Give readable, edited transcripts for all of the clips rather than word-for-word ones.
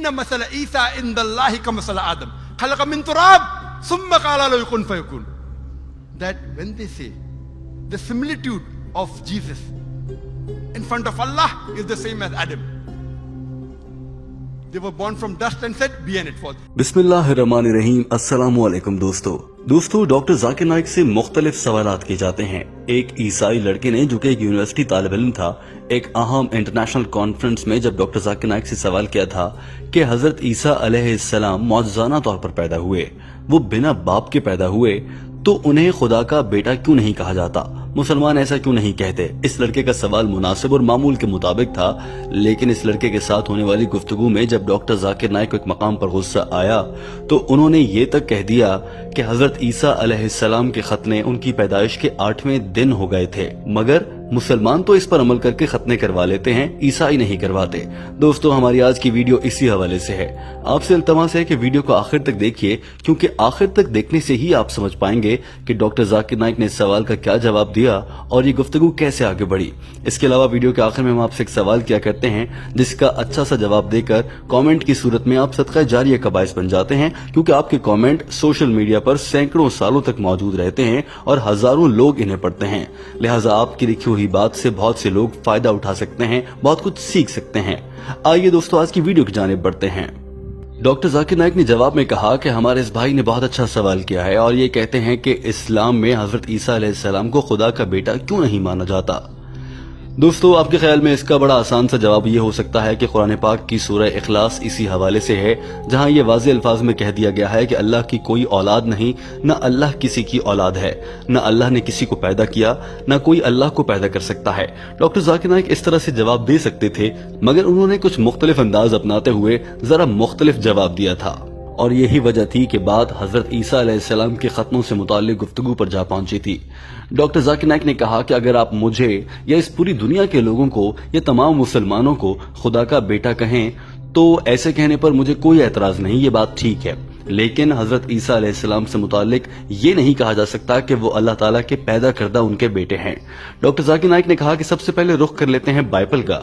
ان مثل عیسیٰ عند اللہ کمثل آدم خلق من تراب ثم قال له کن فیکون. That when they say the similitude of Jesus in front of Allah is the same as Adam. They were born from dust and said, be an it for. बिस्मिल्लाहिर्रहमानिर्रहीम. अस्सलामु अलैकुम दोस्तों डॉक्टर जाकिर नाइक से मुख्तलिफ सवालात किए जाते हैं. एक ईसाई लड़के ने, जो कि एक यूनिवर्सिटी तालिब इल्म था, एक अहम इंटरनेशनल कॉन्फ्रेंस में जब डॉक्टर जाकिर नाइक से सवाल किया था कि हजरत ईसा अलैहिस्सलाम मौजज़ाना तौर पर पैदा हुए, वो बिना बाप के पैदा हुए, तो उन्हें खुदा का बेटा क्यों नहीं कहा जाता, मुसलमान ऐसा क्यों नहीं कहते. इस लड़के का सवाल मुनासिब और मामूल के मुताबिक था, लेकिन इस लड़के के साथ होने वाली गुफ्तगू में जब डॉक्टर जाकिर नाइक को एक मकाम पर गुस्सा आया तो उन्होंने ये तक कह दिया कि हजरत ईसा अलैहिस्सलाम के खतने उनकी पैदाइश के 8वें दिन हो गए थे, मगर मुसलमान तो इस पर अमल करके खतने करवा लेते हैं, ईसाई नहीं करवाते. दोस्तों, हमारी आज की वीडियो इसी हवाले से है. आपसे इल्तमास है कि वीडियो को आखिर तक देखिए, क्योंकि आखिर तक देखने से ही आप समझ पाएंगे कि डॉक्टर जाकिर नाइक ने इस सवाल का क्या जवाब दिया और ये गुफ्तगू कैसे आगे बढ़ी. इसके अलावा वीडियो के आखिर में हम आपसे एक सवाल किया करते हैं, जिसका अच्छा सा जवाब देकर कमेंट की सूरत में आप सदका जारिया का बाइस बन जाते हैं, क्योंकि आपके कमेंट सोशल मीडिया पर सैकड़ों सालों तक मौजूद रहते हैं और हजारों लोग इन्हें पढ़ते हैं. लिहाजा आपकी लिखी हुई बात से बहुत से लोग फायदा उठा सकते हैं, बहुत कुछ सीख सकते हैं. आइए दोस्तों, आज की वीडियो की जानिब बढ़ते हैं. डॉक्टर जाकिर नाइक ने जवाब में कहा कि हमारे इस भाई ने बहुत अच्छा सवाल किया है और ये कहते हैं कि इस्लाम में हजरत ईसा अलैहिस्सलाम को खुदा का बेटा क्यों नहीं माना जाता. दोस्तों, आपके ख्याल में इसका बड़ा आसान सा जवाब ये हो सकता है कि कुरान पाक की सूरह इखलास इसी हवाले से है, जहां ये वाज़ेह अल्फाज में कह दिया गया है कि अल्लाह की कोई औलाद नहीं, न अल्लाह किसी की औलाद है, न अल्लाह ने किसी को पैदा किया, न कोई अल्लाह को पैदा कर सकता है. डॉक्टर जाकिर नाइक इस तरह से जवाब दे सकते थे, मगर उन्होंने कुछ मुख्तलिफ अंदाज अपनाते हुए जरा मुख्तलिफ जवाब दिया था, और यही वजह थी कि बात हजरत ईसा अलैहिस्सलाम के खत्मों से मुताल्लिक गुफ्तगू पर जा पहुंची थी. डॉक्टर जाकिर नाइक ने कहा कि अगर आप मुझे या इस पूरी दुनिया के लोगों को या तमाम मुसलमानों को खुदा का बेटा कहें, तो ऐसे कहने पर मुझे कोई एतराज नहीं, ये बात ठीक है, लेकिन हजरत ईसा अलैहिस्सलाम से मुताल्लिक ये नहीं कहा जा सकता कि वो अल्लाह ताला के पैदा करदा उनके बेटे हैं. डॉक्टर जाकिर नाइक ने कहा कि सबसे पहले रुख कर लेते हैं बाइबल का.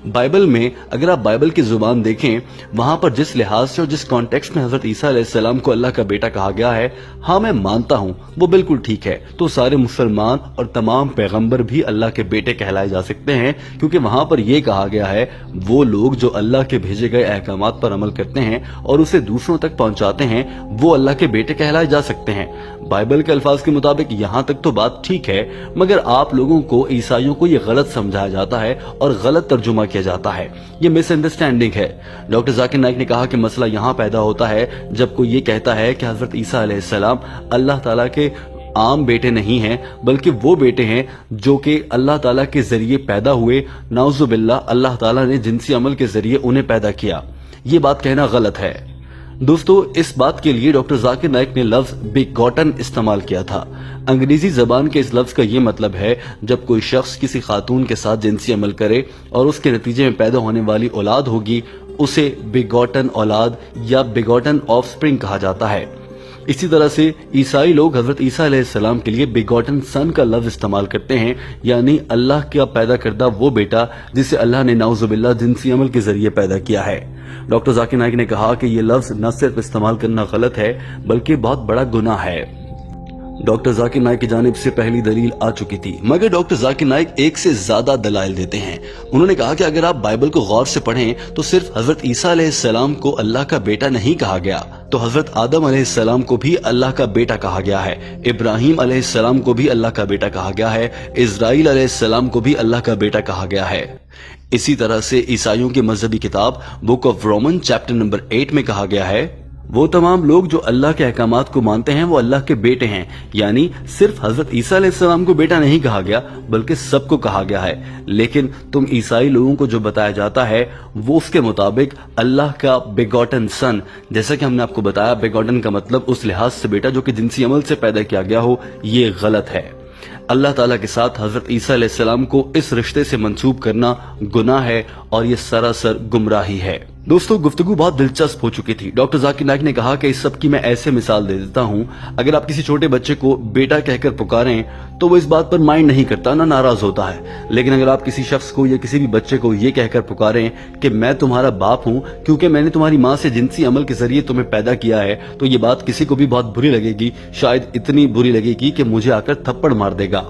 बाइबल में अगर आप बाइबल की जुबान देखें, वहां पर जिस लिहाज से और जिस कॉन्टेक्स्ट में हजरत ईसा अलैहिस्सलाम को अल्लाह का बेटा कहा गया है, हाँ मैं मानता हूँ वो बिल्कुल ठीक है, तो सारे मुसलमान और तमाम पैगंबर भी अल्लाह के बेटे कहलाए जा सकते हैं, क्योंकि वहां पर यह कहा गया है वो लोग जो अल्लाह के भेजे गए अहकामात पर अमल करते हैं और उसे दूसरों तक पहुंचाते हैं, वो अल्लाह के बेटे कहलाए जा सकते हैं. बाइबल के अल्फाज के मुताबिक यहाँ तक तो बात ठीक है, मगर आप लोगों को, ईसाइयों को ये गलत समझाया जाता है और गलत तर्जुमा किया जाता है, ये मिसअंडरस्टैंडिंग है. डॉक्टर जाकिर नाइक ने कहा कि मसला यहाँ पैदा होता है जब कोई ये कहता है कि हजरत ईसा अलैहिस्सलाम अल्लाह ताला के आम बेटे नहीं हैं, बल्कि वो बेटे हैं जो कि अल्लाह ताला के जरिए पैदा हुए. नाउजुबिल्लाह, अल्लाह ताला ने जिनसी अमल के जरिए उन्हें पैदा किया. ये बात कहना गलत है. दोस्तों, इस बात के लिए डॉक्टर जाकिर नाइक ने लफ्ज बिगॉटन इस्तेमाल किया था. अंग्रेजी जबान के इस लफ्ज का ये मतलब है जब कोई शख्स किसी खातून के साथ जिनसी अमल करे और उसके नतीजे में पैदा होने वाली औलाद होगी, उसे बिगॉटन औलाद या बिगॉटन ऑफस्प्रिंग कहा जाता है. इसी तरह से ईसाई लोग हजरत ईसा अलैहिस्सलाम के लिए बिगॉटन सन का लफ्ज इस्तेमाल करते हैं, यानी अल्लाह का पैदा करदा वो बेटा जिसे अल्लाह ने नाउजुबिल्लाह जिनसी अमल के जरिए पैदा किया है. डॉक्टर जाकिर नाइक ने कहा कि ये लफ्ज न सिर्फ इस्तेमाल करना गलत है, बल्कि बहुत बड़ा गुनाह है. डॉक्टर जाकिर नाइक की जानिब से पहली दलील आ चुकी थी, मगर डॉक्टर जाकिर नाइक एक से ज्यादा दलाइल देते हैं. उन्होंने कहा कि अगर आप बाइबल को गौर से पढ़ें तो सिर्फ हजरत ईसा अलैहिस्सलाम को अल्लाह का बेटा नहीं कहा गया, तो हजरत आदम अलैहिस्सलाम को भी अल्लाह का बेटा कहा गया है, इब्राहिम अलैहिस्सलाम को भी अल्लाह का बेटा कहा गया है, इजराइल अलैहिस्सलाम को भी अल्लाह का बेटा कहा गया है. इसी तरह से ईसाइयों की मजहबी किताब book of Roman chapter number 8 में कहा गया है, वो तमाम लोग जो अल्लाह के अहकामात को मानते हैं वो अल्लाह के बेटे हैं. यानी सिर्फ हजरत ईसा अलैहिस्सलाम को बेटा नहीं कहा गया, बल्कि सबको कहा गया है. लेकिन तुम ईसाई लोगों को जो बताया जाता है वो उसके मुताबिक अल्लाह का बिगॉटन सन, जैसा कि हमने आपको बताया, बिगॉटन का मतलब उस लिहाज से बेटा जो कि जिनसी अमल से पैदा किया गया हो, ये गलत है. अल्लाह ताला के साथ हजरत ईसा अलैहिस्सलाम को इस रिश्ते से मंसूब करना गुनाह है और ये सरासर गुमराही है. दोस्तों गुफ्तगू बहुत दिलचस्प हो चुकी थी। डॉक्टर जाकिर नाइक ने कहा कि इस सब की मैं ऐसे मिसाल दे देता हूँ, अगर आप किसी छोटे बच्चे को बेटा कहकर पुकारें तो वो इस बात पर माइंड नहीं करता, ना नाराज होता है। लेकिन अगर आप किसी शख्स को या किसी भी बच्चे को ये कहकर पुकारें कि मैं तुम्हारा बाप हूँ क्योंकि मैंने तुम्हारी माँ से जिनसी अमल के जरिए तुम्हें पैदा किया है, तो ये बात किसी को भी बहुत बुरी लगेगी, शायद इतनी बुरी लगेगी कि मुझे आकर थप्पड़ मार देगा।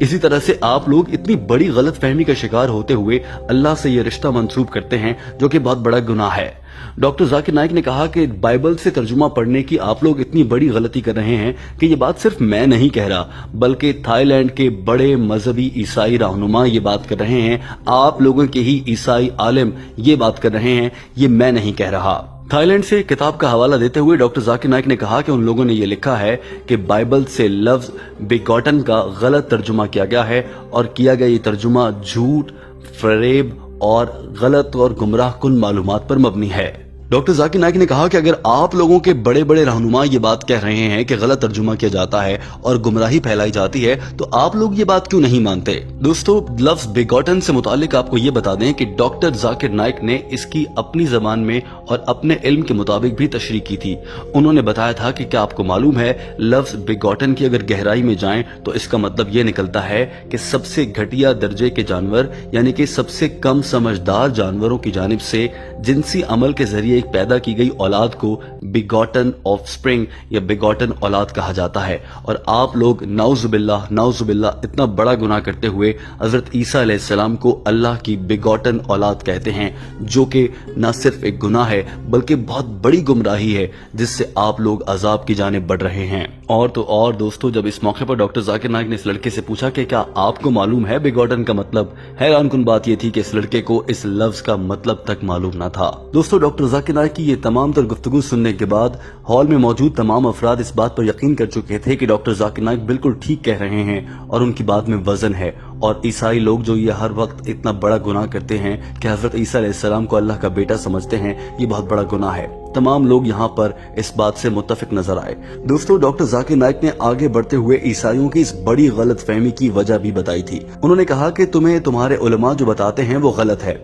इसी तरह से आप लोग इतनी बड़ी गलत फहमी का शिकार होते हुए अल्लाह से ये रिश्ता मंसूब करते हैं, जो कि बहुत बड़ा गुनाह है। डॉक्टर जाकिर नाइक ने कहा कि बाइबल से तर्जुमा पढ़ने की आप लोग इतनी बड़ी गलती कर रहे हैं कि ये बात सिर्फ मैं नहीं कह रहा, बल्कि थाईलैंड के बड़े मजहबी ईसाई रहनुमा ये बात कर रहे हैं, आप लोगों के ही ईसाई आलिम ये बात कर रहे हैं, ये मैं नहीं कह रहा। थाईलैंड से किताब का हवाला देते हुए डॉक्टर जाकिर नाइक ने कहा कि उन लोगों ने ये लिखा है कि बाइबल से लफ्ज बिगॉटन का गलत तर्जुमा किया गया है और किया गया ये तर्जुमा झूठ, फरेब और गलत और गुमराह कुन मालूमात पर मबनी है। डॉक्टर जाकिर नाइक ने कहा कि अगर आप लोगों के बड़े बड़े रहनुमा ये बात कह रहे हैं कि गलत तर्जुमा किया जाता है और गुमराही फैलाई जाती है, तो आप लोग ये बात क्यों नहीं मानते। दोस्तों लफ्ज बिगॉटन से मुतालिक आपको ये बता दें कि डॉक्टर जाकिर नाइक ने इसकी अपनी जबान में और अपने इल्म के मुताबिक भी तशरीह की थी। उन्होंने बताया था कि क्या आपको मालूम है, लफ्ज बिगॉटन की अगर गहराई में जाएं तो इसका मतलब ये निकलता है कि सबसे घटिया दर्जे के जानवर यानी कि सबसे कम समझदार जानवरों की जानिब से जिनसी अमल के जरिए एक पैदा की गई औलाद को बिगॉटन ऑफस्प्रिंग या बिगॉटन औलाद कहा जाता है। और आप लोग नाउजुबिल्लाह इतना बड़ा गुनाह करते हुए हजरत ईसा अलैहिस्सलाम को अल्लाह की बिगॉटन औलाद कहते हैं, जो कि न सिर्फ एक गुनाह है बल्कि बहुत बड़ी गुमराही है, जिससे आप लोग अजाब की जानिब बढ़ रहे हैं। और तो और दोस्तों, जब इस मौके पर डॉक्टर जाकिर नाइक ने इस लड़के से पूछा कि क्या आपको मालूम है बिगॉटन का मतलब, हैरान कुन बात यह थी कि इस लड़के को इस लफ्ज का मतलब तक मालूम न था। दोस्तों डॉक्टर जाकिर नाइक की ये तमाम तर गुफ्तगू सुनने के बाद हॉल में मौजूद तमाम अफराद इस बात पर यकीन कर चुके थे कि डॉक्टर जाकिर नाइक बिल्कुल ठीक कह रहे हैं और उनकी बात में वजन है। और ईसाई लोग जो ये हर वक्त इतना बड़ा गुनाह करते हैं कि हजरत ईसा अलैहिस्सलाम को अल्लाह का बेटा समझते हैं, ये बहुत बड़ा गुनाह है। तमाम लोग यहाँ पर इस बात से मुत्तफिक नजर आए। दोस्तों डॉक्टर जाकिर नाइक ने आगे बढ़ते हुए ईसाइयों की इस बड़ी गलत फहमी की वजह भी बताई थी। उन्होंने कहा कि तुम्हें तुम्हारे उलमा जो बताते हैं वो गलत है।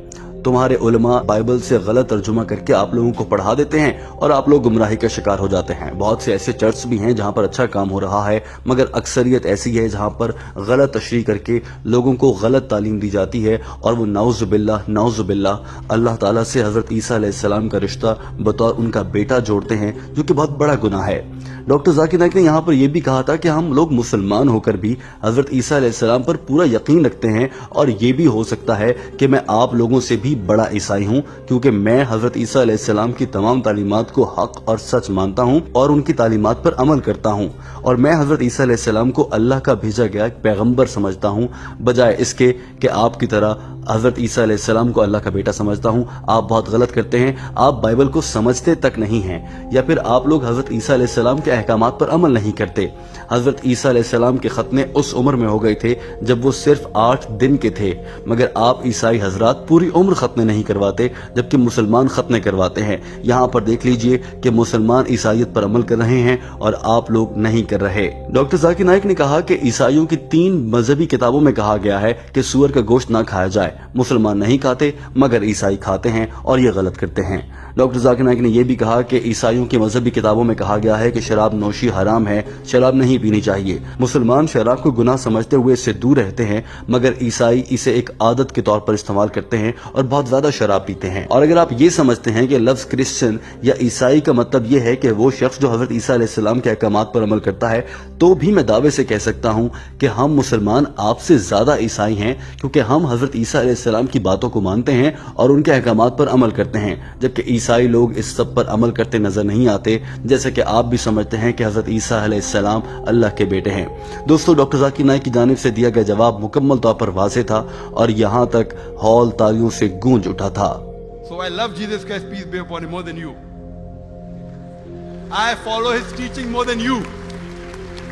तुम्हारे उलमा बाइबल से गलत तर्जुमा करके आप लोगों को पढ़ा देते हैं और आप लोग गुमराही का शिकार हो जाते हैं। बहुत से ऐसे चर्च भी हैं जहां पर अच्छा काम हो रहा है, मगर अक्सरियत ऐसी है जहां पर गलत तशरीह करके लोगों को गलत तालीम दी जाती है और वो नाउजुबिल्लाह अल्लाह ताला से हजरत ईसा अलैहिस्सलाम का रिश्ता बतौर उनका बेटा जोड़ते हैं, जो कि बहुत बड़ा गुनाह है। डॉक्टर जाकिर नाइक ने यहाँ पर यह भी कहा था कि हम लोग मुसलमान होकर भी हजरत ईसा अलैहिस्सलाम पर पूरा यकीन रखते हैं और ये भी हो सकता है कि मैं आप लोगों से भी बड़ा ईसाई हूँ, क्योंकि मैं हजरत ईसा अलैहिस्सलाम की तमाम तालीमात को हक और सच मानता हूँ और उनकी तालीमात पर अमल करता हूँ, और मैं हजरत ईसा अलैहिस्सलाम को अल्लाह का भेजा गया एक पैगम्बर समझता हूँ, बजाय इसके कि आपकी तरह हजरत ईसा अलैहिस्सलाम को अल्लाह का बेटा समझता हूँ। आप बहुत गलत करते हैं, आप बाइबल को समझते तक नहीं हैं, या फिर आप लोग हजरत ईसा अलैहिस्सलाम के अहकामात पर अमल नहीं करते। हजरत ईसा अलैहिस्सलाम के खतने उस उम्र में हो गए थे जब वो सिर्फ 8 दिन के थे, मगर आप ईसाई हजरात पूरी उम्र खतने नहीं करवाते, जबकि मुसलमान खतने करवाते हैं। यहाँ पर देख लीजिए कि मुसलमान ईसाइयत पर अमल कर रहे हैं और आप लोग नहीं कर रहे। डॉक्टर जाकिर नाइक ने कहा कि ईसाइयों की 3 मजहबी किताबों में कहा गया है कि सूअर का गोश्त ना खाया जाए। मुसलमान नहीं खाते मगर ईसाई खाते हैं और ये गलत करते हैं। डॉक्टर जाकिर नाइक ने यह भी कहा कि ईसाइयों की मजहबी किताबों में कहा गया है कि शराब नोशी हराम है, शराब नहीं पीनी चाहिए। मुसलमान शराब को गुनाह समझते हुए इससे दूर रहते हैं, मगर ईसाई इसे एक आदत के तौर पर इस्तेमाल करते हैं और बहुत ज्यादा शराब पीते हैं। और अगर आप ये समझते हैं कि लफ्ज क्रिश्चियन या ईसाई का मतलब यह है कि वो शख्स जो हजरत ईसा अलैहिस्सलाम के अहकामात पर अमल करता है, तो भी मैं दावे से कह सकता हूं कि हम मुसलमान आपसे ज्यादा ईसाई हैं, क्योंकि हम हजरत ईसा अलैहिस्सलाम की बातों को मानते हैं और उनके अहकामात पर अमल करते हैं, जबकि ईसाई लोग इस सब पर अमल करते नजर नहीं आते, जैसे कि आप भी समझते हैं कि हजरत ईसा अलैहिस्सलाम अल्लाह के बेटे हैं। दोस्तों डॉक्टर जाकिर नाइक की जानिब से दिया गया जवाब मुकम्मल तौर पर वाज़ेह था और यहाँ तक हॉल तालियों से गूंज उठा था। So I love Jesus Christ, peace be upon him, more than you. I follow his teaching more than you.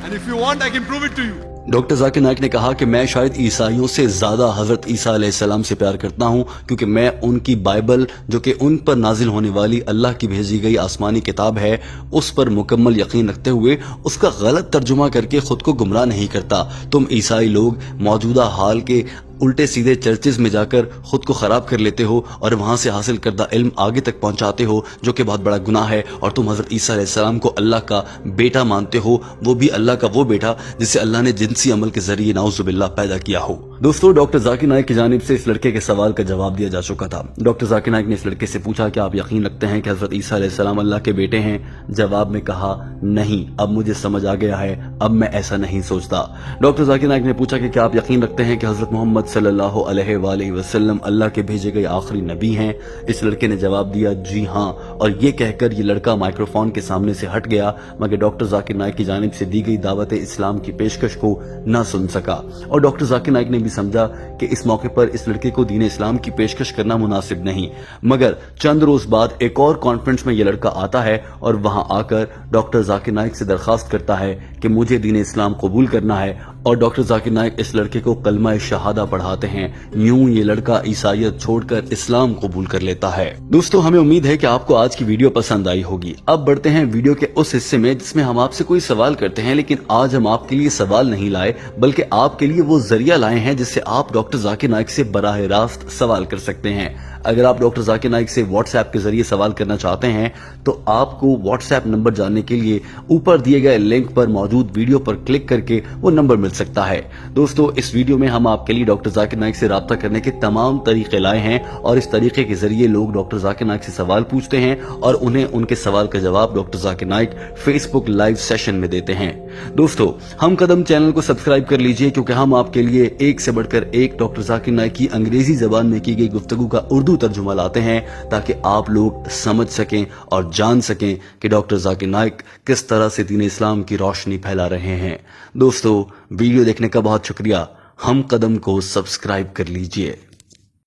And if you want, I can prove it to you. Doctor Zakir Naik ने कहा कि मैं शायद ईसाइयों से ज्यादा हजरत ईसा अलैहिस्सलाम से प्यार करता हूं, क्योंकि मैं उनकी बाइबल जो कि उन पर नाजिल होने वाली अल्लाह की भेजी गई आसमानी किताब है, उस पर मुकम्मल यकीन रखते हुए उसका गलत तर्जुमा करके खुद को गुमराह नहीं करता। तुम ईसाई लोग मौजूदा हाल के उल्टे सीधे चर्चेज में जाकर खुद को खराब कर लेते हो और वहां से हासिल करदा इल्म आगे तक पहुंचाते हो, जो कि बहुत बड़ा गुनाह है। और तुम हजरत ईसा अलैहिस्सलाम को अल्लाह का बेटा मानते हो, वो भी अल्लाह का वो बेटा जिसे अल्लाह ने जिनसी अमल के जरिए नाउजुबिल्लाह पैदा किया हो। दोस्तों, डॉक्टर जाकिर नाइक की जानिब से इस लड़के के सवाल का जवाब दिया जा चुका था। डॉक्टर जाकिर नाइक ने इस लड़के से पूछा कि आप यकीन रखते हैं कि हजरत ईसा अलैहिस्सलाम अल्लाह के बेटे हैं? जवाब में कहा, नहीं, अब मुझे समझ आ गया है, अब मैं ऐसा नहीं सोचता। डॉक्टर जाकिर नाइक ने पूछा कि क्या आप यकीन रखते हैं कि हजरत मोहम्मद सल्लल्लाहु अलैहि वसल्लम अल्लाह के भेजे गए आखिरी नबी हैं? इस लड़के ने जवाब दिया, जी हाँ। और ये कहकर ये लड़का माइक्रोफोन के सामने से हट गया, मगर डॉक्टर जाकिर नाइक की जानिब से दी गई दावत इस्लाम की पेशकश को ना सुन सका। और डॉक्टर जाकिर नाइक ने भी समझा कि इस मौके पर इस लड़के को दीन इस्लाम की पेशकश करना मुनासिब नहीं। मगर चंद रोज बाद एक और कॉन्फ्रेंस में ये लड़का आता है और वहां आकर डॉक्टर जाकिर नाइक से दरखास्त करता है कि मुझे दीन इस्लाम कबूल करना है। और डॉक्टर जाकिर नाइक इस लड़के को कलमा शहादा पढ़ाते हैं। यूं ये लड़का ईसाईयत छोड़कर इस्लाम कबूल कर लेता है। दोस्तों, हमें उम्मीद है कि आपको आज की वीडियो पसंद आई होगी। अब बढ़ते हैं वीडियो के उस हिस्से में जिसमें हम आपसे कोई सवाल करते हैं, लेकिन आज हम आपके लिए सवाल नहीं लाए, बल्कि आपके लिए वो जरिया लाए हैं जिससे आप डॉक्टर जाकिर नाइक से बराह रास्त सवाल कर सकते हैं। अगर आप डॉक्टर जाकिर नाइक से व्हाट्सएप के जरिए सवाल करना चाहते हैं तो आपको व्हाट्सएप नंबर जानने के लिए ऊपर दिए गए लिंक पर मौजूद वीडियो पर क्लिक करके वो नंबर मिल सकता है। दोस्तों, इस वीडियो में हम आपके लिए डॉक्टर जाकिर नाइक से राब्ता करने के तमाम तरीके लाए हैं और इस तरीके के जरिए लोग डॉक्टर जाकिर नाइक से सवाल पूछते हैं और उन्हें उनके सवाल का जवाब doctor Zakir Naik Facebook live session में देते हैं। दोस्तों, हम कदम चैनल को सब्सक्राइब कर लीजिए, क्योंकि हम आपके लिए एक से बढ़कर एक डॉक्टर जाकिर नाइक की अंग्रेजी जबान में की गई गुफ्तगू का उर्दू तर्जुमा लाते हैं, ताकि आप लोग समझ सकें और जान सकें कि डॉक्टर जाकिर नाइक किस तरह से दीन इस्लाम की रोशनी फैला रहे हैं। दोस्तों, वीडियो देखने का बहुत शुक्रिया। हम कदम को सब्सक्राइब कर लीजिए।